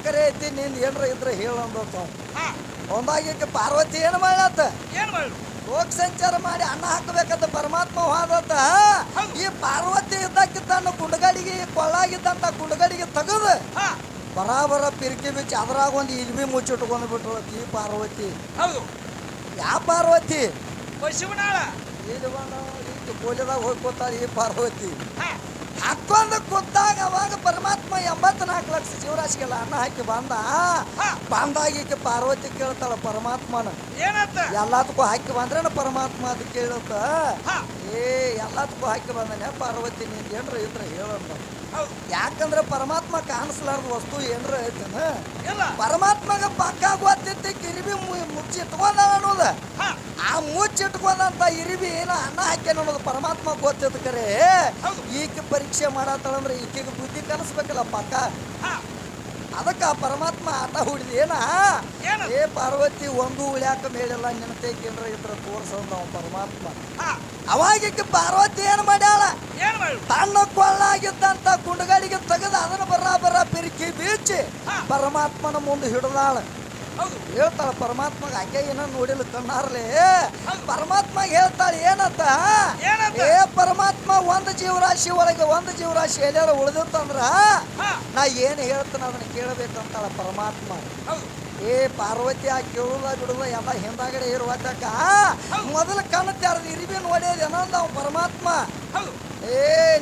ಕರೆ ಐತಿ ನಿಂದ ಏನ್ರ ಇದ್ರೆ ಹೇಳಂದತ್ತ ಒಂದಾಗಿ ಪಾರ್ವತಿ ಏನು ಮಾಡ್ಲತ್ತ ಲೋಕ ಸಂಚಾರ ಮಾಡಿ ಅನ್ನ ಹಾಕಬೇಕಂತ ಪರಮಾತ್ಮ ಹೋದತ್ತ ಈ ಪಾರ್ವತಿ ಇದ್ದಕ್ಕಿದ್ದ ಕುಂಡಗಡಿಗೆ ಕೊಳ್ಳಾಗಿದ್ದಂತ ಕುಂಡಗಡಿಗೆ ತೆಗೆದು ಬರಾಬರ ಪಿರ್ಕಿ ಬಿಚ್ಚಿ ಅದ್ರಾಗ ಒಂದು ಇಲ್ಬಿ ಮುಚ್ಚಿಟ್ಕೊಂಡು ಬಿಟ್ರು ಈ ಪಾರ್ವತಿ. ಯಾವ ಪಾರ್ವತಿ? ಇಲ್ಲಿ ಕೋಲಿದಾಗ ಹೋಗಿ ಕೂತಾಳ ಈ ಪಾರ್ವತಿ. ಹಾಕೊಂಡು ಕೂತಾಗ ಅವಾಗ ಪರಮಾತ್ಮ 84 ಲಕ್ಷ ಜೀವರಾಶಿಗೆಲ್ಲ ಅನ್ನ ಹಾಕಿ ಬಂದಾಗಿ ಪಾರ್ವತಿ ಕೇಳ್ತಾಳ ಪರಮಾತ್ಮನ ಎಲ್ಲದಕ್ಕೂ ಹಾಕಿ ಬಂದ್ರೇನ ಪರಮಾತ್ಮ ಅದು ಕೇಳುತ್ತ ಎಲ್ಲದಕ್ಕೂ ಹಾಕಿ ಬಂದಾನೆ ಪಾರ್ವತಿ ನಿಂದ ಏನ್ರ ಇದ್ರ ಹೇಳಂದ. ಯಾಕಂದ್ರೆ ಪರಮಾತ್ಮ ಕಾಣಿಸ್ಲಾರ್ದ ವಸ್ತು ಏನ್ರ ಐತನ ಪರಮಾತ್ಮಗ ಪಕ್ಕ ಗೊತ್ತಿತ್ತು ಕಿರಿಬಿ ಮುಚ್ಚಿಟ್ಕೊಂಡ ಅನ್ನೋದ ಆ ಮುಚ್ಚಿಟ್ಕೊಂಡಂತ ಇರಿಬಿ ಏನ ಅನ್ನ ಹಾಕಿ ಅನ್ನೋದು ಪರಮಾತ್ಮ ಗೊತ್ತಿತ್ತು ಕರೆ ಈಕೆ ಪರೀಕ್ಷೆ ಮಾಡತ್ತಳಂದ್ರೆ ಈಕೆಗೆ ಬುದ್ಧಿ ಕಲಿಸ್ಬೇಕಲ್ಲ ಪಕ್ಕ. ಅದಕ್ಕ ಪರಮಾತ್ಮ ಆಟ ಹುಡಿದ ಏ ಪಾರ್ವತಿ ಒಂದು ಉಳ್ಯಾಕ ಮೇಲೆಲ್ಲ ನೆನಪೇಕೇನ್ರ ಇದ್ರ ತೋರ್ಸಂದ ಪರಮಾತ್ಮ. ಅವಾಗ ಪಾರ್ವತಿ ಏನ್ ಮಾಡ್ಯಾಳ ತನ್ನ ಕೊಳ್ಳಾಗಿದ್ದಂತ ಕುಂಡಗಡಿಗೆ ತೆಗೆದು ಅದನ್ನ ಬರಾಬರ ಪಿರಿಕಿ ಬೀಚಿ ಪರಮಾತ್ಮನ ಮುಂದೆ ಹಿಡಿದಾಳ. ಹೇಳ್ತಾಳ ಪರಮಾತ್ಮಗ ಆಕೆ ಏನ ನೋಡಿಲ್ಲ ಕಣ್ಣಾರ್ಲೆ ಪರಮಾತ್ಮ ಹೇಳ್ತಾಳ ಏನತ್ತ ಏ ಪರಮಾತ್ಮ ಒಂದು ಜೀವರಾಶಿ ಒಳಗೆ ಒಂದು ಜೀವರಾಶಿ ಎಲ್ಲಾರ ಉಳಿದಿತ್ತಂದ್ರ ನಾ ಏನ್ ಹೇಳ್ತಾನ ಅದನ್ನ ಕೇಳಬೇಕಂತಾಳ ಪರಮಾತ್ಮ. ಏ ಪಾರ್ವತಿ ಆ ಕೇಳುದ ಬಿಡುದ ಎಲ್ಲ ಹಿಂದಾಗಡೆ ಇರುವಕ್ಕ ಮೊದಲು ಕಣ್ಣು ತೆರೆದು ಇರಿಬಿ ನೋಡ್ಯದ ಏನಂದ ಅವ ಪರಮಾತ್ಮ.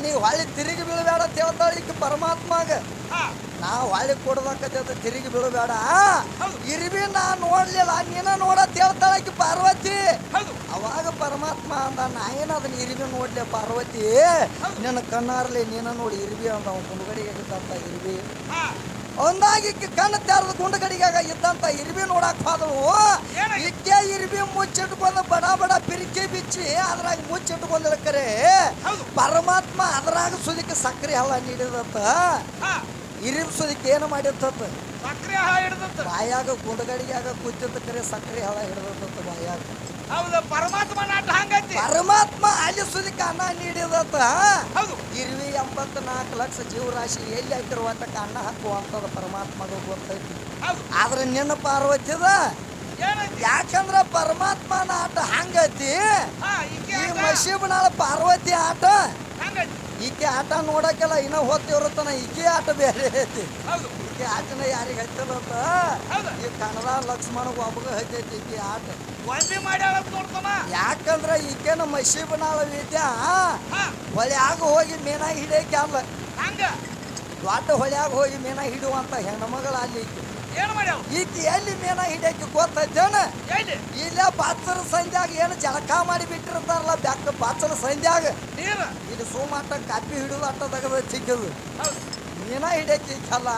ನೀವು ಹೊಳ್ಳಿ ತಿರುಗಿ ಬೀಳಬೇಡ ಅಂತ ಹೇಳ್ತಾಳ ಈಗ ಪರಮಾತ್ಮಗ. ನಾವು ಹೊಳ್ಳಿ ಕೊಡ್ಬೇಕಂತ ತಿರುಗಿ ಬೀಳಬೇಡ ಇರಿಬಿ ನಾ ನೋಡ್ಲಿಲ್ಲ ನೀನ ನೋಡತ್ ಹೇಳ್ತಾಳ ಆಕಿ ಪಾರ್ವತಿ. ಅವಾಗ ಪರಮಾತ್ಮ ಅಂದ ನಾ ಏನ ಅದನ್ನ ಇರಿಬಿ ನೋಡ್ಲಿ ಪಾರ್ವತಿ ನಿನ್ನ ಕಣ್ಣಾರ್ಲಿ ನೀನ ನೋಡಿ ಇರಿಬಿ ಅಂದ ಅವ ಕುಂಡಗಡಿಗೆ ಇದ್ದಂತ ಇರಿಬಿ. ಒಂದಾಗಿ ಕಣ್ಣು ತೆರೆದು ಗುಂಡಗಡಿಗಾಗ ಇದ್ದಂತ ಇರಿಬಿ ನೋಡಕ್ ಹೋದವು ಇಕ್ಕೆ ಇರಿಬಿ ಮುಚ್ಚಿಟ್ಕೊಂಡು ಬಡ ಬಡ ಪಿರಿಕಿ ಬಿಚ್ಚಿ ಅದ್ರಾಗ ಮುಚ್ಚಿಟ್ಕೊಂಡ್ ಕರೆ ಪರಮಾತ್ಮ ಅದ್ರಾಗ ಸುಲಿಕ್ಕೆ ಸಕ್ರೆ ಹಳ ನೀಡಿದತ್ತ. ಇರಿಬಿ ಸುಲಿಕ್ಕೆ ಏನು ಮಾಡಿರ್ತತ್ ಬಾಯಾಗ ಗುಂಡಗಡಿಗಾಗ ಕೂತಿದ್ದ ಕರೆ ಸಕ್ರೆ ಹಳ ಹಿಡಿದತ್ತ ಬಾಯಾಗ. ಪರಮಾತ್ಮ ಅಲ್ಲಿ ಸುಲಿಕ್ಕೆ ಅನ್ನ ನೀಡಿದತ್ತ. ಇರ್ವಿ 84 ಲಕ್ಷ ಜೀವರಾಶಿ ಎಲ್ಲಿ ಹಾಕಿರುವಂತ ಅನ್ನ ಹಾಕುವಂತದ ಪರಮಾತ್ಮಗ ಗೊತ್ತೈತಿ. ಆದ್ರೆ ನಿನ್ನ ಪಾರ್ವತಿದ ಯಾಕಂದ್ರ ಪರಮಾತ್ಮನ ಆಟ ಹಂಗೈತಿ ಈ ಮಶೀಬನಾಳ ಪಾರ್ವತಿ ಆಟ ಈಕೆ ಆಟ ನೋಡಕ್ಕೆಲ್ಲ ಇನ್ನ ಹೊತ್ತಿರುತ್ತಾನ ಈಕೆ ಆಟ ಬೇರೆ ಐತಿ. ಈಕೆ ಆಟನ ಯಾರಿಗೆ ಹಚ್ಚಲತ್ತ ಈ ಕನ್ನಡ ಲಕ್ಷ್ಮಣಗ ಒಬ್ಬಗ ಹಚ್ಚೈತಿ ಈಕೆ ಆಟ ಯಾಕಂದ್ರ ಈಕೆನ ಮಶೀಬನಾಳ ವಿದ್ಯಾ ಹೊಳ್ಯಾಗ ಹೋಗಿ ಮೀನ ಹಿಡಿಯಕ್ಕೆ ಅಲ್ಲ ದೊಡ್ಡ ಹೊಳ್ಯಾಗ ಹೋಗಿ ಮೀನ ಹಿಡುವಂತ ಹೆಣ್ಮಗಳ ಅಲ್ಲಿ ಈಕೆ ಎಲ್ಲಿ ಮೀನ ಹಿಡಿಯಕ್ಕೆ ಗೊತ್ತೈತೇನ ಇಲ್ಲ ಬಾಚಲ ಸಂಧ್ಯಾಗ ಏನು ಜಳಕ ಮಾಡಿ ಬಿಟ್ಟಿರ್ತಾರಲ್ಲ ಬ್ಯಾಕ ಬಾಚಲ ಸಂಧ್ಯಾಗ ಇದು ಸೋಮಾಟ ಕಾಪಿ ಹಿಡಿದು ಅಟ್ಟ ತೆಗೆದ ಚಿಕ್ಕದು ಮೀನ ಹಿಡಿಯಕ್ಕೆ ಈಕಲ್ಲ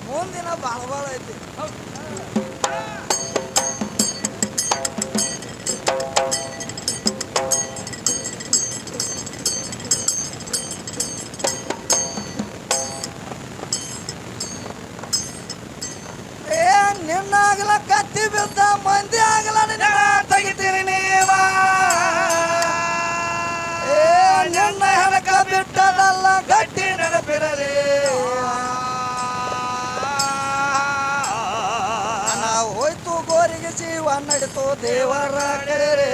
ಮುಂದಿನ ಬಾಳ ಐತಿ. ನಿನ್ನಾಗಲ ಕತ್ತಿ ಬಿದ್ದ ಮಂದಿ ಆಗಲ ತೆಗಿತೀರಿ ನೀವ ನಿನ್ನ ಹೆಣಕ ಬಿಟ್ಟದಲ್ಲ ಗಟ್ಟಿ ನೆನಪಿರಲಿ. ನಾವು ಹೋಯ್ತು ಗೋರಿಗೆ ಜೀವ ನಡಿತು ದೇವರ ಕರೆ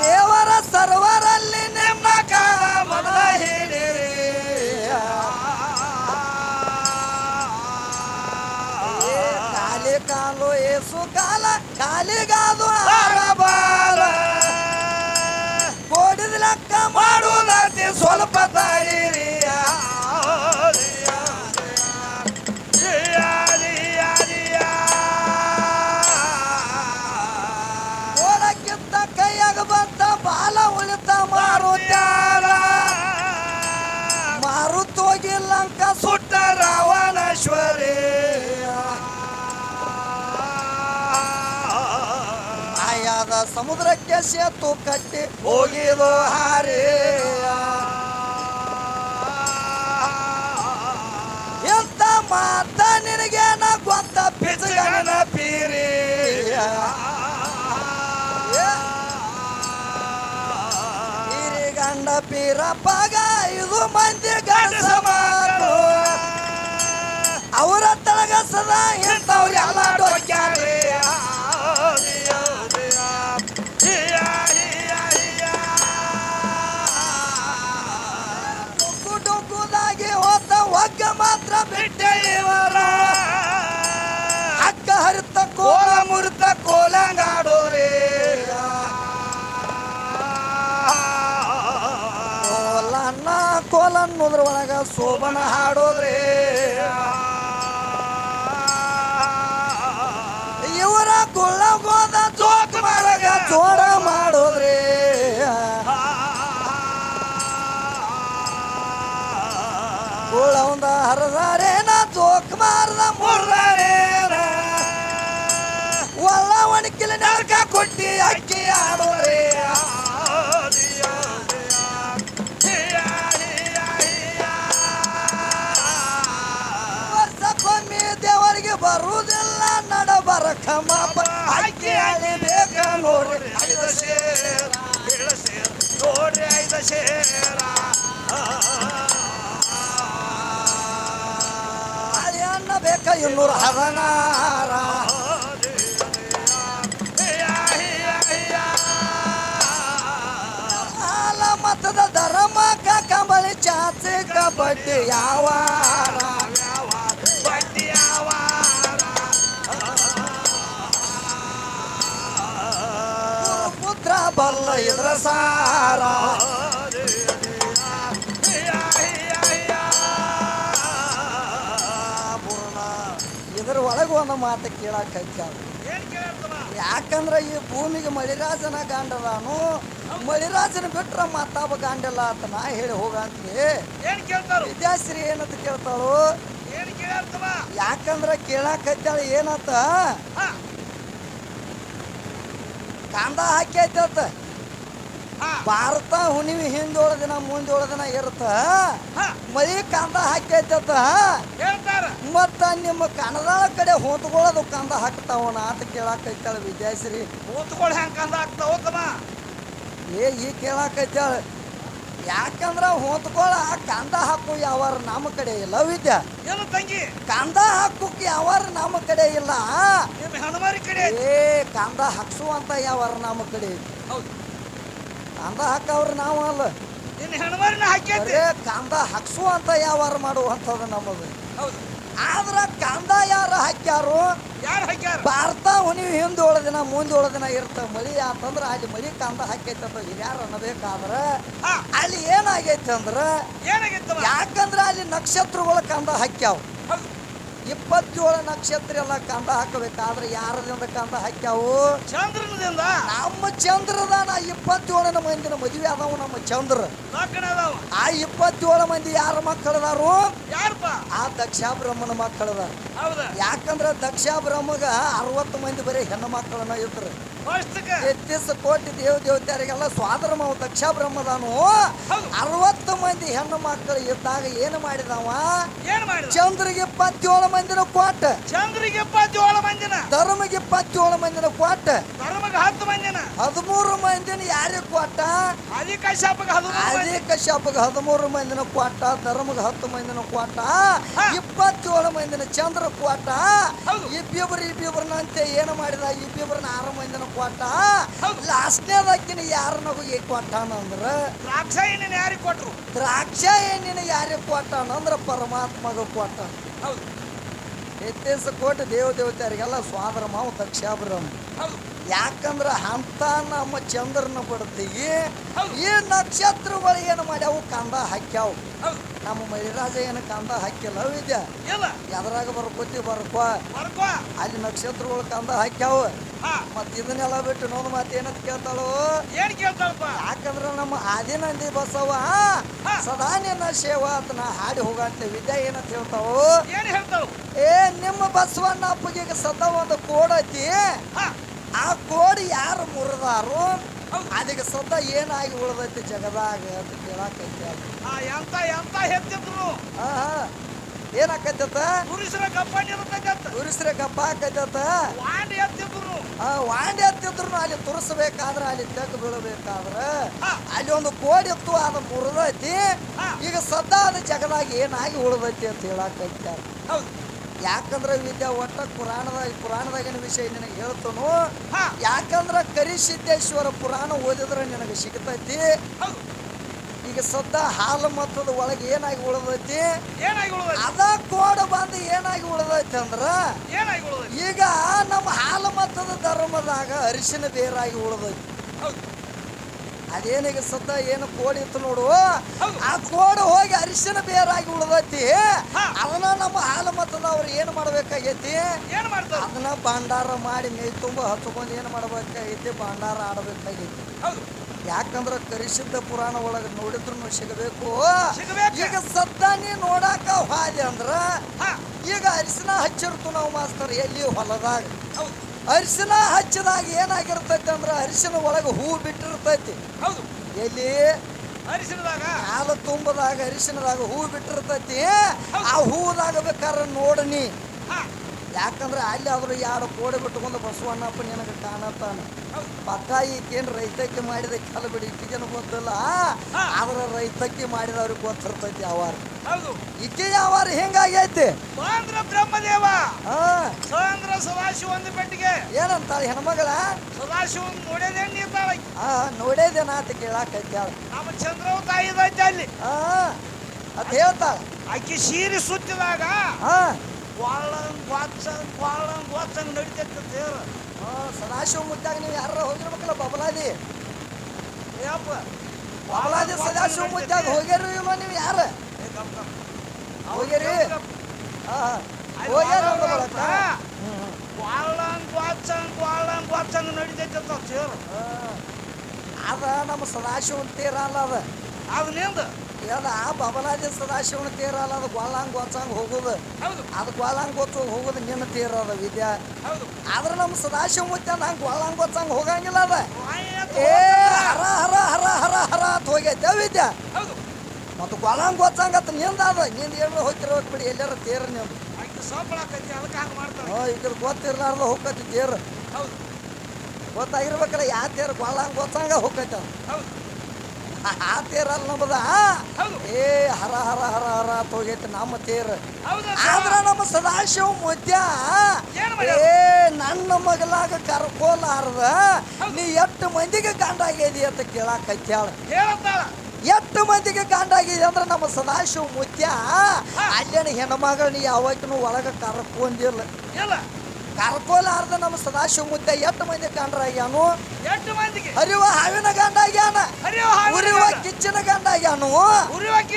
ದೇವರ ಸರ್ವರಲ್ಲಿ ನಿಮ್ಮ ಕಾಲ ಮೊದಲ ಹೇಳಿರಿ. ಕಾಲು ಏಸು ಕಾಲ ಕಾಲಿಗಾದು ಬಾಲ ಕೋಡಿದ ಲೆಕ್ಕ ಮಾಡುವುದಂತೆ ಸ್ವಲ್ಪ ತಾಳಿರಿ. ಓಡಕ್ಕಿಂತ ಕೈಯಾಗ ಬಂತ ಬಾಲ ಉಳಿತ ಮಾರುತ್ಯಾರ ಮಾರುತ್ತೋಗಿ ಲಂಕ ಸುಟ್ಟ ರಾವಣೇಶ್ವರಿ. ಸಮುದ್ರಕ್ಕೆ ಸೇತು ಕಟ್ಟಿ ಹೋಗಿದು ಹಾರಿ ಎಂತ ಮಾತ ನಿನಗೇನ ಗೊತ್ತ ಪಿಚಗನ ಪೀರಿ. ಪೀರಿ ಗಂಡ ಪೀರಪ್ಪಗ ಇದು ಮಂದಿ ಗಂಡಸ ಮಕ್ಕಳು ಅವರ ತಳಗ ಸದಾ ಇಂಥವ್ರು ಎಲ್ಲ ಡೊಕ್ಕ್ಯಾರ್ರಿ. ಡೊಕ್ಕು ಡೊಕ್ಕುದಾಗಿ ಹೋದ ಒಗ್ಗ ಮಾತ್ರ ಬಿಟ್ಟೆ ಇವರ ಹಗ್ಗ ಹರಿತ ಕೋಲ ಮುರಿತ ಕೋಲಂಗಾಡೋರೇ. ಕೋಲನ್ನ ಕೋಲನ್ನೋದ್ರ ಒಳಗ ಶೋಭನ ಹಾಡೋದ್ರಿ. ಇವರ ಕುಳ್ಳಗೋದ ಜೋಕ್ ಮಾಡಗ ಜೋಡ ಮಾಡೋದ್ರಿ. ಕುಳ್ಳವಂದ ಹರದಾರೇನ ಜೋಕ್ ಮಾರ್ದ ಮುರ್ದಾರೇನ ಒಳ್ಳ ಒಣಕಿಲ ನಡ್ಕ ಕೊಟ್ಟಿ ಅಕ್ಕಿ ಆಡೋದ್ರಿ. ವರ್ಷಕ್ಕೊಮ್ಮೆ ದೇವರಿಗೆ ಬರುವುದಿಲ್ಲ ನಡಬರಕ ಮಾಪ ಅಕ್ಕಿ ಅಳಿಬೇಕ ನೋಡ್ರಿ. 5 ಸೇರ 7 ಸೇರ ನೋಡ್ರಿ 5 ಸೇರ ಅಳಿ ಅನ್ನ ಬೇಕ 216. ಮತದ ಧರ್ಮಕ್ಕ ಕಂಬಳಿ ಚಾಚಿ ಕಬಡ್ಡಿ ಯಾವಾರ ಬಡ್ಡಿ ಯಾವಾರ ಪುತ್ರ ಬಲ್ಲ ಇದ್ರ ಸಾರ. ಇದ್ರ ಒಳಗೆ ಒಂದು ಮಾತು ಕೇಳಕ್ ಹಚ್ಚಾವ. ಯಾಕಂದ್ರೆ ಈ ಭೂಮಿಗೆ ಮಳಿರಾಜನ ಗಾಂಡದಾನು, ಮಳಿರಾಜನ ಬಿಟ್ರ ಮತ್ತಾವ ಗಾಂಡಿಲ್ಲ ಅಂತ ನಾ ಹೇಳಿ ಹೋಗಂತೀನಿ. ವಿದ್ಯಾಶ್ರೀ ಏನಂತ ಕೇಳ್ತಾಳು. ಯಾಕಂದ್ರ ಕೇಳಾಕ ಹಚ್ಚಾಳ ಏನಂತ ಕಾಂದ ಹಾಕಿ ಐತಂತ. ಭಾರತ ಹುಣ್ಣಿಮೆ ಹಿಂದೋಳ ದಿನ ಮುಂದೋಳ ದಿನ ಇರುತ್ತ ಮಳಿ ಕಾಂದ ಹಾಕಿ ಐತಂತ. ಮತ್ತ ನಿಮ್ಮ ಕನ್ನದಾಳ ಕಡೆ ಹೊಂದ್ಕೊಳ್ಳೋದು ಕಂದ ಹಾಕ್ತಾವನ ಅಂತ ಕೇಳಾಕೈತಾಳ ವಿದ್ಯಾಶ್ರೀ. ಹೊಂದ್ಕೊಳ್ಳಿ ಹೆಂಗ್ ಕಂದ ಹಾಕ್ತಾವ ಈ ಕೇಳಾಕೈತಾಳ. ಯಾಕಂದ್ರ ಹೊಂದ್ಕೊಳ ಕಂದ ಹಾಕು ಯಾವಾರ ನಮ್ಮ ಕಡೆ ಇಲ್ಲ ವಿದ್ಯಾ. ಏನು ತಂಗಿ ಕಂದ ಹಾಕೋಕ್ ಯಾವಾರ ನಮ್ಮ ಕಡೆ ಇಲ್ಲ. ಹನುಮಾರಿ ಕಡೆ ಕಂದ ಹಾಕ್ಸುವಂತ ಯಾವಾರ ನಮ್ಮ ಕಡೆ. ಹೌದು ಕಂದ ಹಾಕವ್ರ ನಾವು ಅಲ್ಲ. ಹನುಮಾರಿನ ಹಾಕಿ ಕಂದ ಹಾಕ್ಸುವಂತ ಯಾವಾರ ಮಾಡುವಂಥದ್ದು ನಮ್ಮದು. ಹೌದು ಆದ್ರ ಕಂದ ಯಾರು ಹಾಕ್ಯಾರು? ಯಾರು ಹಾಕ್ಯಾರ? ಭಾರತ ಹುಣ್ಣಿಮೆ ಹಿಂದೋಳ ದಿನ ಮುಂದೋಳ ದಿನ ಇರ್ತಾವ. ಮಳಿ ಅಂತಂದ್ರ ಅಲ್ಲಿ ಮಳಿ ಕಂದ ಹಾಕೈತಂತ ಹಿರಿಯಾರ ಅನ್ನಬೇಕಾದ್ರ ಅಲ್ಲಿ ಏನಾಗೈತಿ ಅಂದ್ರ ಯಾಕಂದ್ರ ಅಲ್ಲಿ ನಕ್ಷತ್ರಗಳು ಕಂದ ಹಾಕ್ಯಾವ. 27 ನಕ್ಷತ್ರ ಎಲ್ಲ ಕಂದ ಹಾಕಬೇಕಾದ್ರೆ ಯಾರದಿಂದ ಕಂದ ಹಾಕ್ಯಾವು? ಚಂದ್ರನದಿಂದ. ನಮ್ಮ ಚಂದ್ರದಾನ 27 ಮಂದಿನ ಮದುವೆ ಅದಾವು. ನಮ್ಮ ಚಂದ್ರ ಆ 27 ಮಂದಿ ಯಾರ ಮಕ್ಕಳದಾರು? ಆ ದಕ್ಷ ಬ್ರಹ್ಮನ ಮಕ್ಕಳದಾರ. ಯಾಕಂದ್ರ ದಕ್ಷ ಬ್ರಹ್ಮಗ 60 ಮಂದಿ ಬರೀ ಹೆಣ್ಣು ಮಕ್ಕಳನ್ನ ಇದ್ರು. 33 ಕೋಟಿ ದೇವ ದೇವತೆಯರಿಗೆಲ್ಲ ಸ್ವಾದರ ಮಾವು ದಕ್ಷ ಬ್ರಹ್ಮದಾನು. 60 ಮಂದಿ ಹೆಣ್ಣು ಮಕ್ಕಳು ಇದ್ದಾಗ ಏನು ಮಾಡಿದವ? ಚಂದ್ರಿಗೆ 27 ಮಂದಿನ ಕೊಟ್ಟ. ಚಂದ್ರಿಗೆ 27 ಮಂದಿನ. ಧರ್ಮಗೆ 27 ಮಂದಿನ ಕೊಟ್ಟ. ಧರ್ಮಗ 10 ಮಂದಿನ. 13 ಮಂದಿನ ಯಾರಿಗೆ ಕೊಟ್ಟ? ಆದಿಕಶ್ಯಪಗೆ 13 ಮಂದಿನ ಕೊಟ್ಟ. ಧರ್ಮಗ 10 ಮಂದಿನ ಕೊಟ್ಟ. 27 ಮಂದಿನ ಚಂದ್ರ ಕೊಟ್ಟ. ಇಬ್ಬಿಬ್ರನ್ನಂತೆ ಏನು ಮಾಡಿದ? ಇಬ್ಬಿಬ್ರನ್ನ 6 ಮಂದಿನ ಕೊಟ್ಟ. ಲಾಸ್ಟ್ನೇದಕ್ಕಿನ ಯಾರನ್ನೂ ಕೊಟ್ಟಾನಂದ್ರ ದ್ರಾಕ್ಷ ಎಣ್ಣೆನ ಯಾರಿಗೆ ಕೊಟ್ರು? ದ್ರಾಕ್ಷ ಎಣ್ಣಿನ ಯಾರಿಗೆ ಕೊಟ್ಟಾನಂದ್ರ ಪರಮಾತ್ಮಗ ಕೊಟ್ಟ. ಹೌದು 33 ಕೋಟಿ ದೇವ ದೇವತೆಯರಿಗೆಲ್ಲ ಸ್ವಾದರ ಮಾವು ದಕ್ಷ ಬ್ರಹ್ಮ. ಯಾಕಂದ್ರ ಅಂತ ನಮ್ಮ ಚಂದ್ರನ ಬಡ್ತೀವಿ. ಈ ನಕ್ಷತ್ರಗಳು ಏನು ಮಾಡ್ಯಾವು? ಕಂದ ಹಾಕ್ಯಾವು. ನಮ್ಮ ಮಳಿರಾಜ ಏನು ಕಂದ ಹಾಕಿಲ್ಲ ವಿದ್ಯಾ. ಎದ್ರಾಗ ಬರ್ಕೋತಿ ಬರ್ಕೋ ಅಲ್ಲಿ ನಕ್ಷತ್ರಗಳು ಕಂದ ಹಾಕ್ಯಾವ. ಮತ್ ಇದನ್ನೆಲ್ಲ ಬಿಟ್ಟು ನೋಡ್ ಮಾತು ಏನಂತ ಕೇಳ್ತಾಳು? ಯಾಕಂದ್ರ ನಮ್ಮ ಆದಿನಂದಿ ಬಸವ ಸದಾ ನಿನ್ನ ಸೇವಾ ಅಂತ ನಾ ಹಾಡಿ ಹೋಗಂತ ವಿದ್ಯಾ ಏನಂತ ಹೇಳ್ತಾವು? ನಿಮ್ಮ ಬಸವಣ್ಣ ಅಪ್ಪಗೆ ಸದಾ ಒಂದು ಕೋಡ್ ಐತಿ. ಆ ಕೋಡಿ ಯಾರು ಮುರಿದಾರು ಅದಕ್ಕೆ ಸದ್ದ ಏನಾಗಿ ಉಳ್ದೈತಿ ಜಗದಾಗ ಅಂತ ಕೇಳಾಕೈತಿ. ಏನಾಕೈತ? ಗುರುಸ್ರ ಗಪ್ಪ ಆಕೈತ. ವಾಂಡಿ ಹತ್ತಿದ್ರು ಅಲ್ಲಿ ತುರಿಸ್ಬೇಕಾದ್ರೆ ಅಲ್ಲಿ ತೆಗ್ ಬೀಳಬೇಕಾದ್ರೆ ಹಾ. ಅಲ್ಲಿ ಒಂದು ಕೋಡಿ ಇತ್ತು ಅದು ಮುರಿದೈತಿ. ಹಾ. ಈಗ ಸದಾ ಅದು ಜಗದಾಗ ಏನಾಗಿ ಉಳಿದೈತಿ ಅಂತ ಹೇಳಾಕೈತಾರ. ಹೌದು. ಯಾಕಂದ್ರೆ ವಿದ್ಯಾ ಒಟ್ಟ ಪುರಾಣದಾಗಿನ ವಿಷಯ ನಿನಗೆ ಹೇಳ್ತನು. ಹಾ. ಯಾಕಂದ್ರೆ ಕರಿಸಿದ್ದೇಶ್ವರ ಪುರಾಣ ಓದಿದ್ರೆ ನಿನಗೆ ಸಿಗ್ತೈತಿ. ಹೌದು. ಈಗ ಸದ್ದ ಹಾಲು ಮತ್ತದ ಒಳಗೆ ಏನಾಗಿ ಉಳಿದೈತಿ, ಏನಾಗಿ ಉಳಿದೈತಿ? ಅದ ಕೋಡ ಬಂದು ಏನಾಗಿ ಉಳಿದೈತಿ ಅಂದ್ರ ಏನಾಗಿ ಉಳಿದೈತಿ? ಈಗ ನಮ್ಮ ಹಾಲು ಮತ್ತದ ಧರ್ಮದಾಗ ಅರಿಶಿನ ಬೇರಾಗಿ ಉಳಿದೈತಿ. ಹೌದು. ಅದೇನೀಗ ಸದ್ದ ಏನು ಕೋಡ್ ಇತ್ತು ನೋಡು, ಹೌದು. ಆ ಕೋಡ್ ಹೋಗಿ ಅರಿಶಿನ ಬೇರಾಗಿ ಉಳಿದೈತಿ. ಹಾ. ಅದನ್ನ ನಮ್ಮ ಹಾಲು ಮತದವ್ರು ಏನು ಮಾಡ್ಬೇಕಾಗೈತಿ, ಏನ್ ಮಾಡ್ತಾರ? ಅದನ್ನ ಭಂಡಾರ ಮಾಡಿ ಮೈ ತುಂಬ ಹಚ್ಕೊಂಡು ಏನು ಮಾಡ್ಬೇಕಾಗೈತಿ, ಭಂಡಾರ ಆಡಬೇಕಾಗೈತಿ. ಹೌದು. ಯಾಕಂದ್ರ ಕರಿಸಿದ್ದ ಪುರಾಣ ಒಳಗೆ ನೋಡಿದ್ರು ಸಿಗಬೇಕು. ಸಿಗಬೇಕು. ಈಗ ಸದ್ದ ನೀ ನೋಡಾಕ ಹಾದಿ ಅಂದ್ರ ಹಾ. ಈಗ ಅರಿಶಿನ ಹಚ್ಚಿರ್ತು ನಾವು ಮಾಸ್ತರ್ ಎಲ್ಲಿ ಹೊಲದಾಗ. ಹೌದು. ಅರಿಶಿನ ಹಚ್ಚಿದಾಗ ಏನಾಗಿರ್ತೈತಿ ಅಂದ್ರ ಅರಿಶಿನ ಒಳಗೆ ಹೂ ಬಿಟ್ಟಿರ್ತೈತಿ. ಹೌದು. ಎಲ್ಲಿ ಅರಿಶಿನದಾಗ ಹಾಲು ತುಂಬದಾಗ ಅರಿಶಿನದಾಗ ಹೂ ಬಿಟ್ಟಿರ್ತೈತಿ. ಆ ಹೂದಾಗ ಬೇಕಾದ್ರೆ ನೋಡನಿ. ಹಾ. ಯಾಕಂದ್ರೆ ಅಲ್ಲಿ ಆದ್ರೂ ಎರಡು ಕೋಡೆ ಬಿಟ್ಕೊಂಡು ಬಸವಣ್ಣಪ್ಪ ನಿನಗೆ ಕಾಣತ್ತಾನ. ಹೌದು. ಪಕ್ಕ ಈಕೇನು ರೈತಕ್ಕೆ ಮಾಡಿದ ಕೆಲ ಬಿಡಿ ಈಕೆಗೇನು ಗೊತ್ತಿಲ್ಲ. ಹಾ. ಆದ್ರೆ ರೈತಕ್ಕೆ ಮಾಡಿದವ್ರಿಗೆ ಗೊತ್ತಿರ್ತೈತಿ ಯಾವಾರ. ಹೌದು. ಈಕೆ ಯಾವಾರ ಹೆಂಗಾಗೈತಿ. ಸಾಂದ್ರ ಬ್ರಹ್ಮದೇವ ಹಾ ಸಾಂದ್ರ ಸದಾಶಿವ ಒಂದು ಪೆಟ್ಟಿಗೆ ಏನಂತಾಳ ಹೆಣ್ಮಗಳ. ಸದಾಶಿವ ನೋಡೇದೇನ್ ನೀರ್ತಾಳ. ನೋಡೇದೇನ ಅಂತ ಕೇಳಾಕೈತಿ ಅವಳು. ನಮ್ಮ ಚಂದ್ರವ ತಾಯಿದೈತೆ ಅಲ್ಲಿ. ಅಂತ ಹೇಳ್ತಾಳ. ಆಕಿ ಸೀರೆ ಸುತ್ತಿದಾಗ ಹಾ ವಾಳಂಗ್ ವಾಚಂಗ್ ನಡಿತೈತೆ ದೇವ್ರ. ಸದಾಶಿವ ಮುದ್ದಾಗ ನೀವು ಯಾರ ಹೋಗಿರ್ಬೇಕಲ್ಲ ಬಬಲಾದಿ. ಯಪ್ಪ ಬಬಲಾದಿ ಸದಾಶಿವ ಮುದ್ದಾಗ ಹೋಗ್ಯಾರ ಇಲ್ವ ನೀವು ಯಾರ ಹೋಗ್ಯಾರಿ? ಹೋಗ್ಯಾರ ವಾಳಂಗ್ ವಾಚಂಗ್ ನಡಿತೈತೆ ದೇವ್ರ. ಅದ ನಮ್ಮ ಸದಾಶಿವನ ತೀರ ಅಲ್ಲ ಅದ. ಅದನ್ನಿಂದ ಅದ ಬಬಲಾದಿ ಸದಾಶಿವನ ತೀರ ಅಲ್ಲ. ಅದು ಗ್ವಾಳಂಗ್ ಗೊಚ್ಚಂಗ್ ಹೋಗುದು. ಹೌದು. ಅದು ಗ್ವಾಳಂಗ್ ಗೊಚ್ಚ ಹೋಗುದು ನಿನ್ನ ತೀರ ಅದ ವಿದ್ಯಾ. ಹೌದು. ಆದ್ರೆ ನಮ್ಮ ಸದಾಶಿವ ಮುತ್ಯ ಹಂಗೆ ಗ್ವಾಳಂಗ್ ಗೊಚ್ಚಂಗ್ ಹೋಗಂಗಿಲ್ಲ ಅದ. ಆಯ್ತು. ಏ ಹರ ಹರ ಹರ ಹರ ಹರ ಅಂತ ಹೋಗೈತೆ ವಿದ್ಯಾ. ಹೌದು. ಮತ್ತು ಗ್ವಾಳಂಗ್ ಗೊಚ್ಚಂಗ್ ಅಂತ ನಿಂದ ಅದ. ನಿಂದ ಏನು ಹೋಗ್ತಿರೋಕ್ ಬಿಡಿ ಎಲ್ಲಾರ ತೇರ ನಿಂದು. ಆಯ್ತು ಸೋಪಳಾಕೈತಿ ಅದಕ್ಕೆ ಹಂಗೆ ಮಾಡ್ತಾರೆ. ಇದ್ರ ಗೊತ್ತಿರ್ಲಾರ್ದ ಹೋಗ್ತೈತಿ ತೇರು. ಹೌದು. ಗೊತ್ತಾಗಿರ್ಬೇಕಲ್ಲ ಯಾವ ತೇರು ಗ್ವಾಳಂಗ್ ಗೊಚ್ಚಂಗ ಹೋಗ್ತೈತಿ ಅದು. ಹೌದು. ಆ ತೇರಲ್ಲ ನಮ್ಮದ. ಹೌದು. ಏ ಹರ ಹರ ಹರ ಹರ ಅಂತ ಹೋಗೈತಿ ನಮ್ಮ ತೇರು. ಹೌದು. ಆದ್ರ ನಮ್ಮ ಸದಾಶಿವ ಮುದ್ಯ ಏನ್ ಮಾಡ್ಯಾರ? ಏ ನನ್ನ ಮಗಲಾಗ ಕರ್ಕೋಲಾರ್ದ ನೀ ಎಷ್ಟು ಮಂದಿಗೆ ಗಂಡಾಗಿದಿ ಅಂತ ಕೇಳಾಕತ್ಯಾಳ. ಹೇಳತ್ತಾಳ. ಎಷ್ಟು ಮಂದಿಗೆ ಗಂಡಾಗಿದೆ ಅಂದ್ರೆ ನಮ್ಮ ಸದಾಶಿವ ಮುತ್ಯ ಅಲ್ಲೇನ ಹೆಣ್ಮಗಳನ್ನ ಯಾವಾಗನು ಒಳಗೆ ಕರ್ಕೊಂಡಿಲ್ಲ. ಇಲ್ಲ ಕರ್ಕೋಲಾರ್ದ ನಮ್ಮ ಸದಾಶಿವ ಮುತ್ಯ ಎಷ್ಟು ಮಂದಿ ಗಂಡರಾಗ್ಯಾನು. 8 ಮಂದಿಗೆ ಹರಿವ ಹಾವಿನ ಗಂಡಾಗ್ಯಾನ. ಉರಿವ ಕಿಚ್ಚಿನ ಗಂಡಾಗ್ಯಾನು.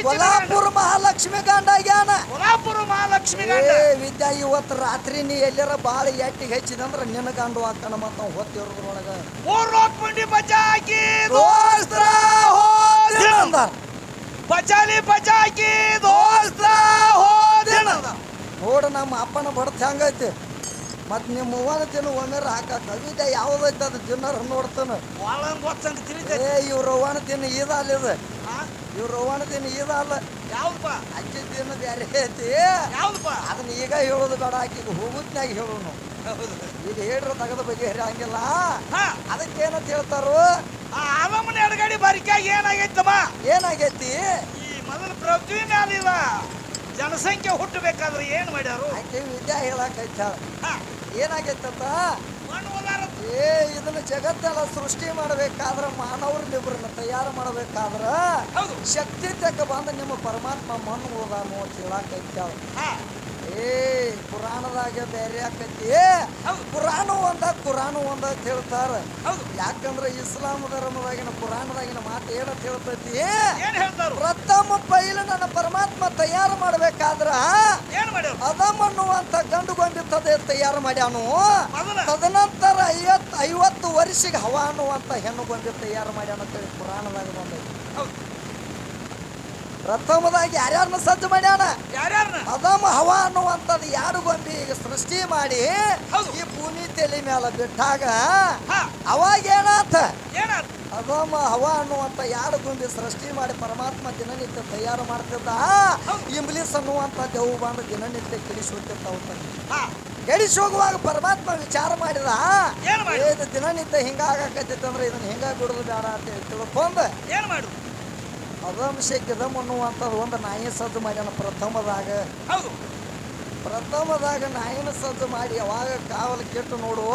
ಕೊಲ್ಹಾಪುರ ಮಹಾಲಕ್ಷ್ಮಿ ಗಂಡಾಗ್ಯಾನ. ಕೊಲ್ಹಾಪುರ ಮಹಾಲಕ್ಷ್ಮಿ ಗಂಡ. ಏ ವಿದ್ಯಾ ಇವತ್ತು ರಾತ್ರಿ ನೀ ಎಲ್ಲಾರ ಬಾಳ ಎಟ್ಟಿಗೆ ಹೆಚ್ಚಿದಂದ್ರ ನಿನ್ನ ಗಂಡು ಹಾಕಣ ಮತ್ತ ಹೊತ್ತಿರೋದ್ರೊಳಗ 3 ಲೋಕ್ ಮಂದಿ ಬಚಾಕಿ ದೋಸ್ತ್ರ ಹೋದಿನ ಬಚಾಲಿ ಬಚಾಕಿ ದೋಸ್ತ್ರ ಹೋದಿನ. ನೋಡ ನಮ್ಮ ಅಪ್ಪನ ಬಡ್ತ ಹೆಂಗೈತಿ. ಮತ್ ನಿಮ್ಮ ಅವ್ವನ ತಿನ್ನು ಒಮ್ಮೆರ ಹಾಕಾಕ ವಿದ್ಯಾ ಯಾವ್ದೈತಿ ಅದು ತಿನ್ನೋರು ನೋಡ್ತಾನ. ವಾಳಂಗ್ ಗೊತ್ತಂತ ತಿಳಿತೈತಿ. ಏ ಇವ್ರ ಅವ್ವನ ತಿನ್ನು ಇದ ಅಲ್ಲ ಇದು. ಇವ್ರ ಅವ್ವನ ತಿನ್ನು ಇದ ಅಲ್ಲ. ಯಾವ್ದಪ್ಪ? ಅಕ್ಕಿ ತಿನ್ನು ಬ್ಯಾರೆ ಐತಿ. ಯಾವ್ದಪ್ಪ? ಅದನ್ನ ಈಗ ಹೇಳೋದು ಬೇಡ. ಆಕಿಗೆ ಹೋಗುತ್ನಾಗ ಹೇಳೋನು. ಈಗ ಹೇಳ್ರ ತಗದ ಬಗ್ಗೆ ಹಂಗಿಲ್ಲ. ಅದಕ್ಕೇನಂತ ಹೇಳ್ತಾರು, ಆದಮ್ಮನ ಎಡಗಡಿ ಬರಿಕಾಗಿ ಏನಾಗೈತಮ್ಮ? ಏನಾಗೈತಿ? ಈ ಮೊದಲು ಪೃಥ್ವಿ ಮ್ಯಾಲಿದ ಜನಸಂಖ್ಯೆ ಹುಟ್ಟಬೇಕಾದ್ರೆ ಏನ್ ಮಾಡ್ಯಾರು? ಆಕೆ ವಿದ್ಯಾ ಹೇಳಕೈತ ಏನಾಗೈತಂತ. ಏ ಇದನ್ನ ಜಗತ್ತೆಲ್ಲ ಸೃಷ್ಟಿ ಮಾಡ್ಬೇಕಾದ್ರ ಮಾನವರನ್ನಿಬ್ರನ್ನ ತಯಾರು ಮಾಡ್ಬೇಕಾದ್ರ ಶಕ್ತಿ ತಕ್ಕ ಬಂದ ನಿಮ್ಮ ಪರಮಾತ್ಮ ಮಣ್ಣು ಹೋದಾನು ಅಂತ ಹೇಳಕೈತ. ಏ ಪುರಾಣದಾಗ ಬೇರೆ ಆಕೈತಿ. ಪುರಾಣ ಒಂದ ಅಂತ ಹೇಳ್ತಾರ. ಯಾಕಂದ್ರೆ ಇಸ್ಲಾಂ ಧರ್ಮದಾಗಿನ ಪುರಾಣದಾಗಿನ ಮಾತು ಏನಂತ ಹೇಳ್ತೈತಿ, ಪ್ರಥಮ ಪೈಲ ನನ್ನ ಪರಮಾತ್ಮ ತಯಾರು ಮಾಡ್ಬೇಕಾದ್ರ ಅದಮ್ಮನ್ನುವಂತ ಗಂಡುಗೊಂಡಿರ್ತದೆ ತಯಾರು ಮಾಡ್ಯಾನು. ತದನಂತರ 50 ವರ್ಷಿಗೆ ಹವ ಅನ್ನುವಂತ ಹೆಣ್ಣುಗೊಂಡಿ ತಯಾರು ಮಾಡ್ಯಾನ ಅಂತೇಳಿ ಪುರಾಣದಾಗ ಬಂದೈತಿ. ಪ್ರಥಮದಾಗಿ ಯಾರ್ಯಾರನ್ನ ಸಜ್ಜು ಮಾಡ್ಯಾನ? ಅದಮ್ಮ ಹವ ಅನ್ನುವಂಥದ್ದು 2 ಗೊಂಬಿ ಈಗ ಸೃಷ್ಟಿ ಮಾಡಿ ಈ ಭೂಮಿ ತಲೆ ಮೇಲೆ ಬಿಟ್ಟಾಗ ಅವಾಗ ಏನಾತ? ಅದಮ್ಮ ಹವ ಅನ್ನುವಂಥ 2 ಗೊಂಬಿ ಸೃಷ್ಟಿ ಮಾಡಿ ಪರಮಾತ್ಮ ದಿನನಿತ್ಯ ತಯಾರು ಮಾಡ್ತಿದ್ದ. ಇಂಬ್ಲಿಸ್ ಅನ್ನುವಂಥ ದೇವು ಬಂದು ದಿನನಿತ್ಯ ಕಿಡಿಸಿ ಹೋಗ್ತಿರ್ತಾವ. ಕೆಡಿಸಿ ಹೋಗುವಾಗ ಪರಮಾತ್ಮ ವಿಚಾರ ಮಾಡಿದ ಏನ್ ಮಾಡಿದ? ಇದು ದಿನನಿತ್ಯ ಹಿಂಗಾಗಕತ್ತೈತಂದ್ರೆ ಇದನ್ನ ಹಿಂಗ ಬಿಡುದು ಬೇಡ ಅಂತ ಹೇಳಿ ತಿಳ್ಕೊಂಡು ಏನ್ ಮಾಡು? ಅದಂಶ ಗಿದಮ್ ಅನ್ನುವಂಥದ್ದು ಒಂದು ನಾಯಿ ಸದ್ದು ಮಾಡ್ಯಾನ ಪ್ರಥಮದಾಗ. ಹೌದು, ನಾಯಿನ ಸದ್ದು ಮಾಡಿ ಯಾವಾಗ ಕಾವಲು ಕೆಟ್ಟು ನೋಡು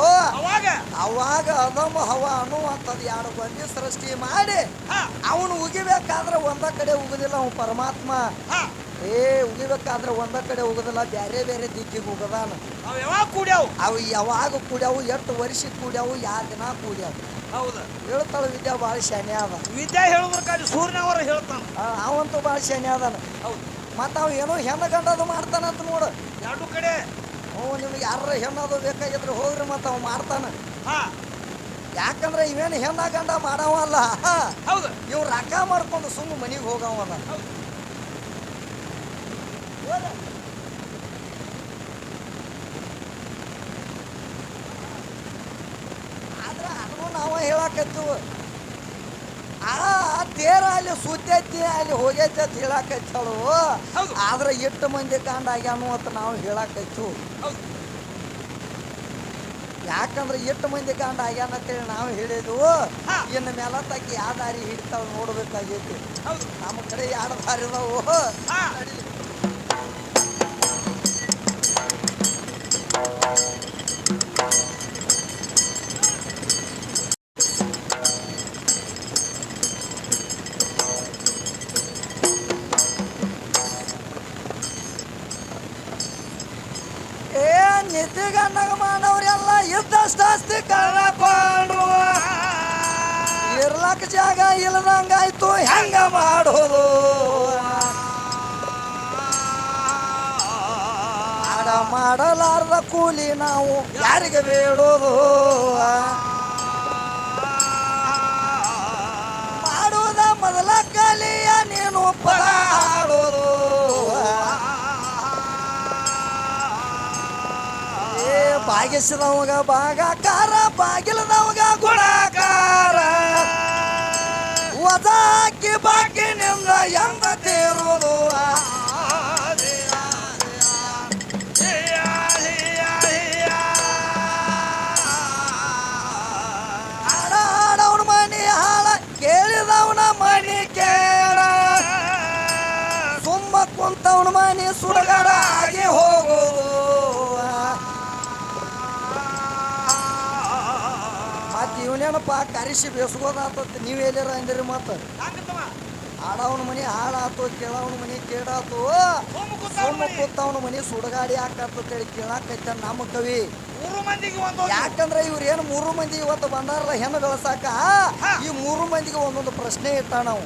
ಅವಾಗ ಅದಮ್ಮ ಹವ ಅನ್ನುವಂಥದ್ದು ಎರಡು ಬಂದಿ ಸೃಷ್ಟಿ ಮಾಡಿ ಅವನು ಉಗಿಬೇಕಾದ್ರೆ ಒಂದ ಕಡೆ ಉಗುದಿಲ್ಲ ಅವ ಪರಮಾತ್ಮ. ಉಗಿಬೇಕಾದ್ರೆ ಒಂದ ಕಡೆ ಉಗುದಿಲ್ಲ, ಬೇರೆ ಬೇರೆ ದಿಕ್ಕಿಗೆ ಉಗದಾನ. ಅವು ಯಾವಾಗ ಕೂಡ್ಯಾವು, ಎಷ್ಟು ವರ್ಷ ಕೂಡ್ಯಾವು, ಯಾವ ದಿನ ಕೂಡ್ಯಾವು. ಹೌದು, ಹೇಳ್ತಾಳ ವಿದ್ಯಾ ಭಾಳ ಶಾನೆ ಅದ. ವಿದ್ಯಾ ಹೇಳುದ್ರ ಸೂರ್ಯನವರು ಹೇಳ್ತಾನ, ಅವಂತೂ ಭಾಳ ಶಾನೆ ಅದಾನ. ಹೌದು, ಮತ್ತ ಅವ್ ಏನೋ ಹೆಣ್ಣು ಗಂಡದು ಮಾಡ್ತಾನಂತ ನೋಡು. ಎರಡು ಕಡೆ ನಿಮ್ಗೆ ಯಾರ ಹೆಣ್ಣದು ಬೇಕಾಗಿದ್ರೆ ಹೋಗ್ರಿ ಮತ್ತ ಅವ್ ಮಾಡ್ತಾನ. ಯಾಕಂದ್ರೆ ಇವೇನು ಹೆಣ್ಣ ಗಂಡ ಮಾಡವಲ್ಲ. ಹೌದು, ಇವ್ ರೊಕ್ಕ ಮಾಡ್ಕೊಂಡು ಸುಮ್ಮ ಮನಿಗೆ ಹೋಗವಲ್ಲ. ಆದ್ರ ಅದನ್ನು ನಾವು ಹೇಳಾಕತ್ತೀವಿ. ಆ ತೇರ ಅಲ್ಲಿ ಸುತ್ತೈತಿ ಅಲ್ಲಿ ಹೋಗೈತಿ ಅಂತ ಹೇಳಾಕೈತಳು. ಆದ್ರೆ ಎಷ್ಟು ಮಂದಿ ಕಾಂಡ ಆಗ್ಯಾನು ಅಂತ ನಾವು ಹೇಳಾಕೈತು. ಯಾಕಂದ್ರೆ ಎಷ್ಟು ಮಂದಿ ಕಾಂಡ ಆಗ್ಯಾನ ಅಂತೇಳಿ ನಾವು ಹೇಳಿದ್ವು. ಇನ್ನು ಮೇಲತ್ತಾಕಿ ಯಾವ ದಾರಿ ಹಿಡಿತಾವ ನೋಡ್ಬೇಕಾಗೈತಿ. ನಮ್ಮ ಕಡೆ ಎರಡು ದಾರಿ ಇದಾವು. ನಿತ್ಯ ಗಂಡಗ ಮಾಡವ್ರೆಲ್ಲ ಇದ್ದಷ್ಟು ಆಸ್ತಿ ಕಳ್ಕೊಂಡ್ರು. ಇರ್ಲಕ್ಕ ಜಾಗ ಇಲ್ಲದಂಗಾಯ್ತು, ಹೆಂಗ ಮಾಡೋದು? ಮಾಡಲಾರ್ದ ಕೂಲಿ ನಾವು ಯಾರಿಗೆ ಬೇಡೋದು? ಮಾಡುವುದ ಮೊದಲ ಕಲಿಯ ನೀನು ಪದ ಹಾಡೋದು. ಬಾಗಿಸಿದವಾಗ ಭಾಗಾಕಾರ, ಬಾಗಿಲದವಾಗ ಗುಣಾಕಾರ. ಒದಾಕಿ ಬಾಕಿನಿಂದ ಎಂದ ತೀರುವುದು. ಹಾಡವನ ಮನಿ ಹಾಳ, ಕೇಳಿದವನ ಮನಿ ಕೇಳ. ಸುಮ್ಮ ಕುಂತವನ ಮನಿ ಸುಡಗಡ ಆಗಿ ಹೋಗುವುದು. ಇವನೇನಪ್ಪ ಕರಿಸಿ ಬೇಸ್ಕೋದಾತ ನೀವು ಎಲ್ಲಾರ ಅಂದಿರಿ. ಮತ್ತ ಆಡವನ ಮನಿ ಹಾಳಾತು, ಕೇಳವನ ಮನಿ ಕೇಡಾತು, ಸೋಮ ಕೂತವನ ಮನಿ ಸುಡಗಾಡಿ ಹಾಕತ್ತೇಳಿ ಕೇಳಾಕೈತ ನಮ್ಮ ಕವಿ. ಯಾಕಂದ್ರೆ ಇವ್ರು ಏನು 3 ಮಂದಿ ಇವತ್ತು ಬಂದಾರಲ್ಲ ಹೆಣ್ಣು ಬೆಳಸಾಕ, ಈ 3 ಮಂದಿಗೆ ಒಂದೊಂದು ಪ್ರಶ್ನೆ ಇಟ್ಟ ನಾವು.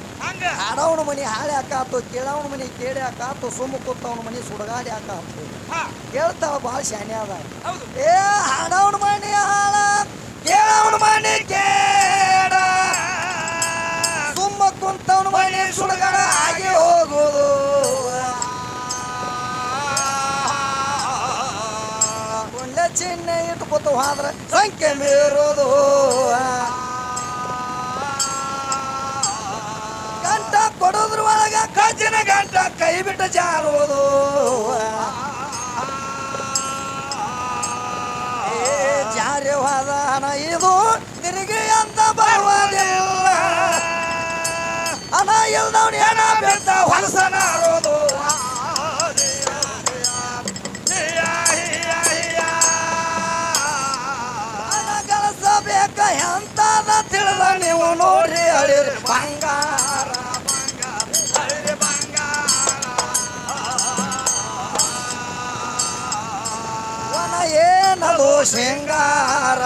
ಆಡವನ ಮನಿ ಹಾಳೆ ಹಾಕಾತು, ಕೇಳವನ ಮನಿ ಕೇಳಿ ಹಾಕಾತು, ಸೋಮ ಕೂತವನ ಮನಿ ಸುಡಗಾಡಿ ಹಾಕಾತು. ಕೇಳ್ತಾವ ಭಾಳ ಶಾನೆ ಅದ. ಆಡವನ ಮನಿ ಹಾಳ, ಕೇಳವನ ಮನೆ ಕೇಡ, ಸುಮ್ಮ ಕುಂತವನ ಮನೆ ಸುಡಗಡ ಆಗಿ ಹೋಗುವುದು. ಒಳ್ಳೆ ಚಿಹ್ನೆ ಇಟ್ಕೊತ ಹೋದ್ರ ಸಂಖ್ಯೆ ಮೀರೋದು. ಗಂಟ ಕೊಡೋದ್ರ ಒಳಗ ಕಜ್ಜಿನ ಗಂಟ ಕೈ ಬಿಟ್ಟು ಜಾರುವುದು. ಜಾರ್ಯವಾದ ಹಣ ಇದು ತಿರುಗಿ ಅಂತ ಬರುವುದಿಲ್ಲ. ಹಣ ಇಲ್ದವನು ಏನ ಬೆಟ್ಟ ಹೊಲಸನಾರೋದು. ಹಣ ಗಳಿಸಬೇಕ ಎಂತಾದ ತಿಳಿದ ನೀವು ನೋಡ್ರಿ ಅಳಿರಿ ಬಂಗಾರ. ಏನದು ಶೃಂಗಾರ?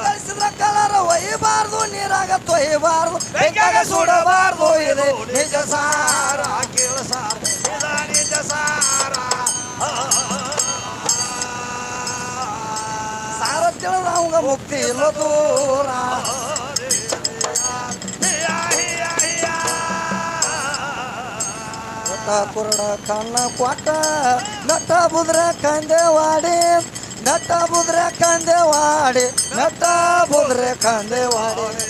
ಕಳಿಸಿದ್ರ ಕಲರ ಒಯ್ಯಬಾರ್ದು, ನೀರಾಗ ತೊಯ್ಯಬಾರ್ದು, ಬೆಂಕಾಗ ಸುಡಬಾರ್ದು. ಇದು ನಿಜ ಸಾರ, ಕೇಳಸಾರ ನಿಜ ಸಾರ. ಸಾರ ತಿಳಿದ ಅವಂಗ ಮುಕ್ತಿ ಇಲ್ಲ ದೂರ. ಕುರಡ ಕಣ್ಣ ಕೊಟ್ಟ ನಟ ಬುದ್ರ ಕಂದೆವಾಡಿ, ನಟ ಬುದ್ರ ಕಂದೆವಾಡಿ, ನಟ ಬುದ್ರ ಕಂದೆವಾಡಿ.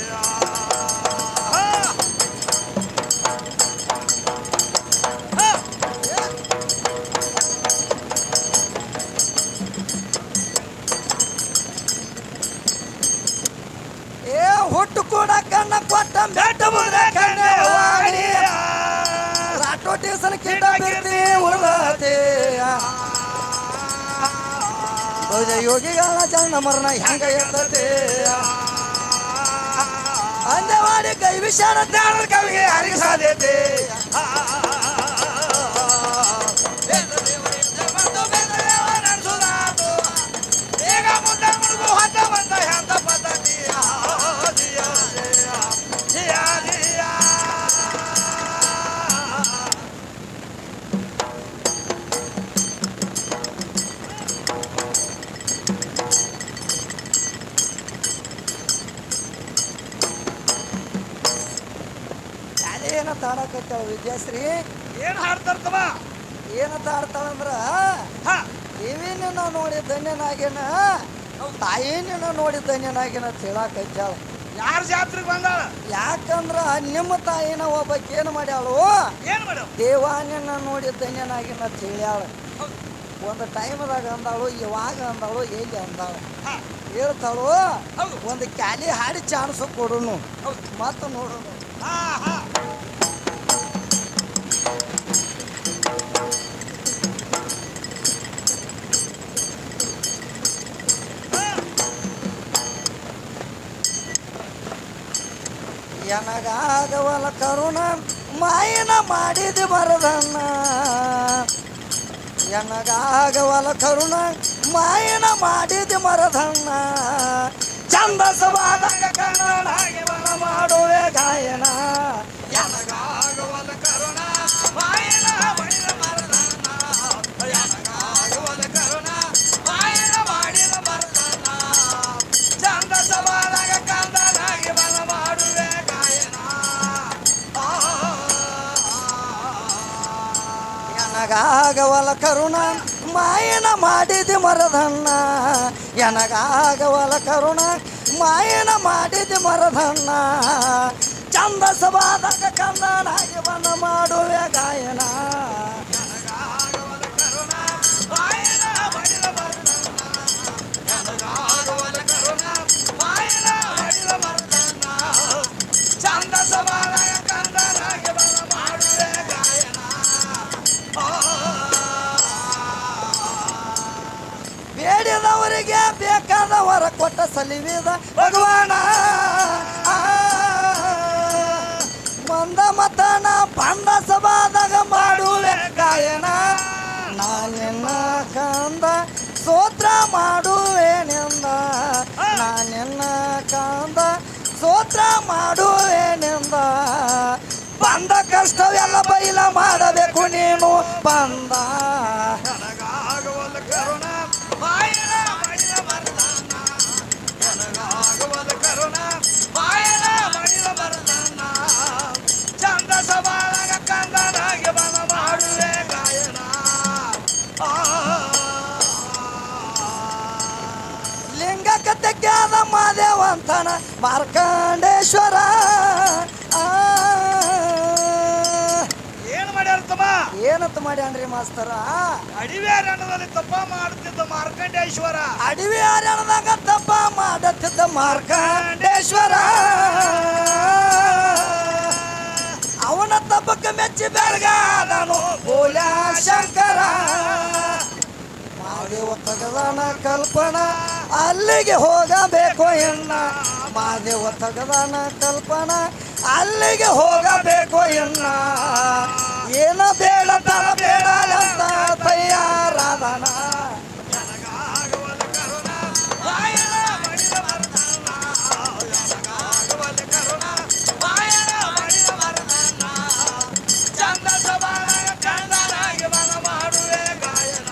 ಬೆಟ್ಟ ಮುದ್ರೆ ಕನ್ಯವಾಡಿ ರಾಟೋಟೇಸನ ಕಿಟ ಬಿರ್ತಿ ಉಳ್ದತೆ ಯೋಗಿಗಳ ಜನ ಮರಣ ಹೆಂಗ ಇರ್ತತೆ ಅಂದವಾಡಿ ಕೈ ವಿಷಾರ ಜ್ಞಾನ ಕವಿಗೆ ಯಾರಿಗೆ ಸಾಧ್ಯತೆ ಏನ ತಾಡಕತ್ತಾಳ ವಿದ್ಯಾಶ್ರೀ ಏನ್ ಹಾಡ್ತಾರ್ತವ ಏನಂತ ಆಡ್ತಾಳಂದ್ರ ದೇವಿ ನಿನ್ನ ನೋಡಿ ಧನ್ಯನಾಗಿನ ತಾಯಿ ನಿನ್ನ ನೋಡಿ ಧನ್ಯನಾಗಿನ ಹೇಳಾಕತ್ತಾಳ ಯಾರ ಜಾತ್ರೆಗೆ ಬಂದಾಳ ಯಾಕಂದ್ರ ನಿಮ್ಮ ತಾಯಿನ ಒಬ್ಬಕ್ಕೆ ಏನು ಮಾಡ್ಯಾಳು ಏನ್ ಮಾಡ ದೇವ ನಿನ್ನ ನೋಡಿ ಧನ್ಯನಾಗಿನ ಹೇಳ್ಯಾಳ ಒಂದು ಟೈಮ್ದಾಗ ಅಂದಾಳು ಇವಾಗ ಅಂದಾಳು ಎಲ್ಲಿ ಅಂದಾಳು ಹೇಳ್ತಾಳು ಒಂದು ಕ್ಯಾಲಿ ಹಾಡಿ ಚಾನ್ಸ್ ಕೊಡುನು ಮತ್ತ ನೋಡುನು ಎನಗಾಗವಲ ಕರುಣ ಮಾಯನ ಮಾಡಿದ ಬರದನ್ನ ಎನಗಾಗವಲ ಕರುಣ ಮಾಯನ ಮಾಡಿದ ಮರದನ್ನ ಛಂದಸವಾದಾಗ ಕನ್ನಡಾಗಿ ಬಲ ಮಾಡುವೆ ಗಾಯನ ಎನಗಾಗವಲ ಕರುಣ ಮಾಯನ ಮಾಡಿದ ಮರದನ್ನ ಎನಗಾಗವಲ ಕರುಣ ಮಾಯನ ಮಾಡಿದ ಮರದನ್ನ ಛಂದಸವಾದಾಗ ಕನ್ನಡಾಗಿ ಬಲ ಮಾಡುವೆ ಎನಗಾಗವಲ ಕರುಣ ಮಾಯನ ಮಾಡಿದ ಮರದನ್ನ ಎನಗಾಗವಲ ಕರುಣ ಮಾಯನ ಮಾಡಿದ ಮರದನ್ನ ಛಂದಸವಾದಾಗ ಕನ್ನಡಾಗಿ ಬಲ ಮಾಡುವೆ ಗಾಯನ ಎನಗಾಗವಲ ಕರುಣ ಮಾಯನ ಮಾಡಿದ ಮರದನ್ನ ಎನಗಾಗವಲ ಕರುಣ ಮಾಯನ ಮಾಡಿದ ಮರದನ್ನ ಛಂದಸವಾದಾಗ ಕನ್ನಡಾಗಿ ಬಲ ಮಾಡುವೆ ಗಾಯನ ಬೇಡಿದವರಿಗೆ ಬೇಕಾದವರ ಕೊಟ್ಟ ಸಲಿವಿದ ಭಗವಾನ ಮಂದ ಮತನ ಬಂದ ಸಭಾದಾಗ ಮಾಡುವೆ ಗಾಯನ ನಾನೆನ್ನ ಕಂದ ಸ್ತೋತ್ರ ಮಾಡುವೇನೆಂದ ನಾನೆನ್ನ ಕಂದ ಸ್ತೋತ್ರ ಮಾಡುವೇನೆಂದ ಬಂದ ಕಷ್ಟವೆಲ್ಲ ಬೈಲ ಮಾಡಬೇಕು ನೀನು ಬಂದ ಎನಗಾಗವಲ ಕರುಣ ಮಾಯನ ಮಾಡಿದ ಮರದನ್ನ ಎನಗಾಗವಲ ಕರುಣ ಮಾಯನ ಮಾಡಿದ ಮರದನ್ನ ಛಂದಸವಾದಾಗ ಕಂದನಾಗಿ ಬಲ ಮಾಡುವೆ ಗಾಯನ ಲಿಂಗಕ್ಕೆ ತೆಗ್ಯಾದ ಮಾದೇವಂತನ ಮಾರ್ಕಂಡೇಶ್ವರ ಏನ್ ಮಾಡ್ಯಾರ ತಮ್ಮ ಏನಂತ ಮಾಡ್ಯಾನ್ರಿ ಮಾಸ್ತರ ಅಡಿವೆ ಅರಣ್ಯದಲ್ಲಿ ತಪ್ಪ ಮಾಡುತ್ತಿದ್ದ ಮಾರ್ಕಂಡೇಶ್ವರ ಅಡವಿ ಅರಣ್ಯದಾಗ ತಪ್ಪ ಮಾಡುತ್ತಿದ್ದ ಮಾರ್ಕಂಡೇಶ್ವರ ಅವನ ತಪ್ಪಕ್ಕೆ ಮೆಚ್ಚಿ ಬೆಳಗಾದನು ಬೋಲ ಶಂಕರ ಮಾದೇವ ತಗದಾನ ಕಲ್ಪನಾ ಅಲ್ಲಿಗೆ ಹೋಗಬೇಕು ಎನ್ನ ಮಾದೇವ ತಗದಾನ ಕಲ್ಪನಾ ಅಲ್ಲಿಗೆ ಹೋಗಬೇಕು ಎನ್ನ ಏನ ಬೇಡ ತರ ಬೇಡ ಅಂತ ತಯಾರಾದನ ಎನಗಾಗವಲ ಕರುಣ ಮಾಯನ ಮಾಡಿದ ಮರದನ್ನ ಎನಗಾಗವಲ ಕರುಣ ಮಾಯನ ಮಾಡಿದ ಮರದನ್ನ ಛಂದಸವಾದಾಗ ಕಂದನಾಗಿ ಬಲ ಮಾಡುವೆ ಗಾಯನ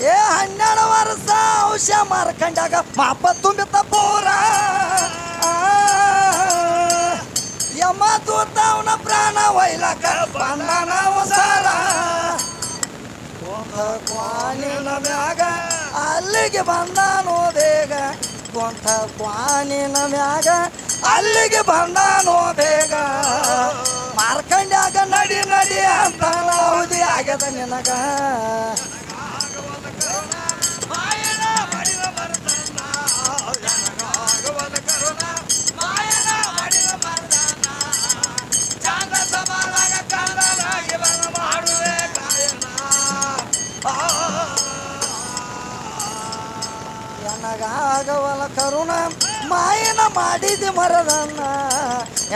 ಏ 12 ವರ್ಷ ಔಷ ಮಾರ್ಕಂಡಾಗ ಮಾಪ ತುಂಬಿತ ಪೂರ ಯಮ ದೂತವನ ಪ್ರಾಣ ವೈಲಕ ಬಂದನ ಉಸಾರ ಕ್ವಾನಿನ ಮ್ಯಾಗ ಅಲ್ಲಿಗೆ ಬಂದಾನೋ ಬೇಗ ಕೊಂಥ ಕ್ವಾನಿನ ಮ್ಯಾಗ ಅಲ್ಲಿಗೆ ಬಂದಾನೋ ಬೇಗ ಮಾರ್ಕಂಡ್ಯಾಗ ನಡಿ ನಡಿ ಅಂತ ನಾವುದಿ ಆಗ್ಯದ ನಿನಗ ಎನಗಾಗವಲ ಕರುಣ ಮಾಯನ ಎನಗಾಗವಲ ಕರುಣ ಮಾಯನ ಮಾಡಿದಿ ಮರದಣ್ಣ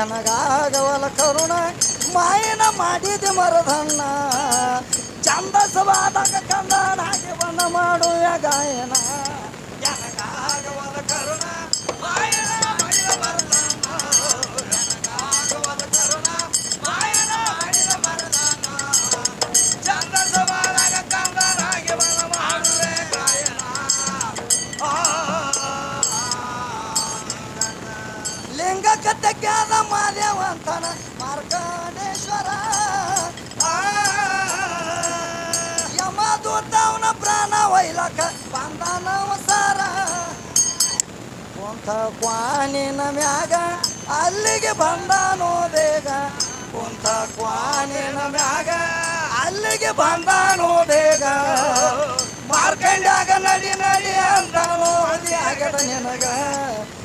ಎನಗಾಗವಲ ಕರುಣ ಮಾಯನ ಮಾಡಿದಿ ಮರದಣ್ಣ ಛಂದಸವಾದಾಗ ಕಂದನಾಗಿ ಬಣ್ಣ ಮಾಡುವ ಗಾಯನ ಎನಗಾಗವಲ ಕರುಣ ಮಾಯನ ಮಾಡಿದ ಮರದಣ್ಣ ಎನಗಾಗವಲ ಕರುಣ ಮಾಯನ ಮಾಡಿದ ಮರದಣ್ಣ ಛಂದಸವಾದಾಗ ಕಂದನಾಗಿ ಬಣ್ಣ ಮಾಡುವೆ ಗಾಯನ ಲಿಂಗಕ್ಕೆ ತೆಗ್ಯಾದ ಮಾದೇವಂತನ ಮಾರ್ಕಂಡೇಶ್ವರ ಯಮದೂತವನ ಪ್ರಾಣ ವೈಲಕ ಬಂದನವಸರ ಕುಂತ ಕ್ವಾನಿನ ಮ್ಯಾಗ ಅಲ್ಲಿಗೆ ಬಂದಾನೋ ಬೇಗ ಕುಂತ ಕ್ವಾನಿನ ಮ್ಯಾಗ ಅಲ್ಲಿಗೆ ಬಂದಾನೋ ಬೇಗ ಮಾರ್ಕಂಡ್ಯಾಗ ನಡಿ ನಡಿ ಅಂತಾನೋ ಅದಿ ಆಗದ ನಿನಗ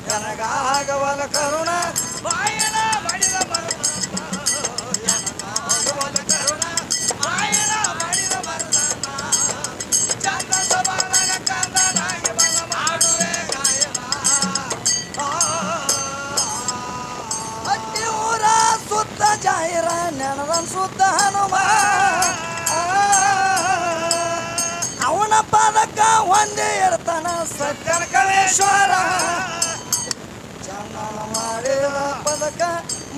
ನನಗಾಗವಲ ಕರುಣ ಮಾಯನ ಮಾಡಿದ ಮರದಣ್ಣ ನನಗಾಗವಲ ಕರುಣ ಮಾಯನ ಮಾಡಿದ ಮರದಣ್ಣ ಚಂದ ಸಭಾದಾಗ ಕಂದನಾಗಿ ಬಲ ಮಾಡುವೆ ಗಾಯನ ಹಟ್ಟಿ ಊರ ಸುತ್ತ ಜಾಹಿರ ನೆನದನ್ ಸುತ್ತ ಹನುಮ ಅವನ ಪದಕ ಒಂದೇ ಇರ್ತಾನ ಸತ್ಯನ ಕಳೇಶ್ವರ ಚಂದನ ಮಾಡಿದ ಪದಕ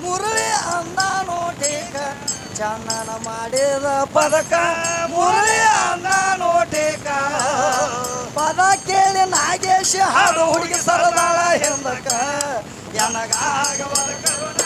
ಮುರಳಿ ಅಂದ ನೋಟೇಕ ಚಂದನ ಮಾಡಿದ ಪದಕ ಮುರಳಿ ಅಂದ ನೋಟೇಕ ಪದ ಕೇಳಿ ನಾಗೇಶ ಹಾಡು ಹುಡುಗಿ ಸರದಾಳ ಹಿಂದಕ ಎನಗಾಗವಲ ಕರುಣ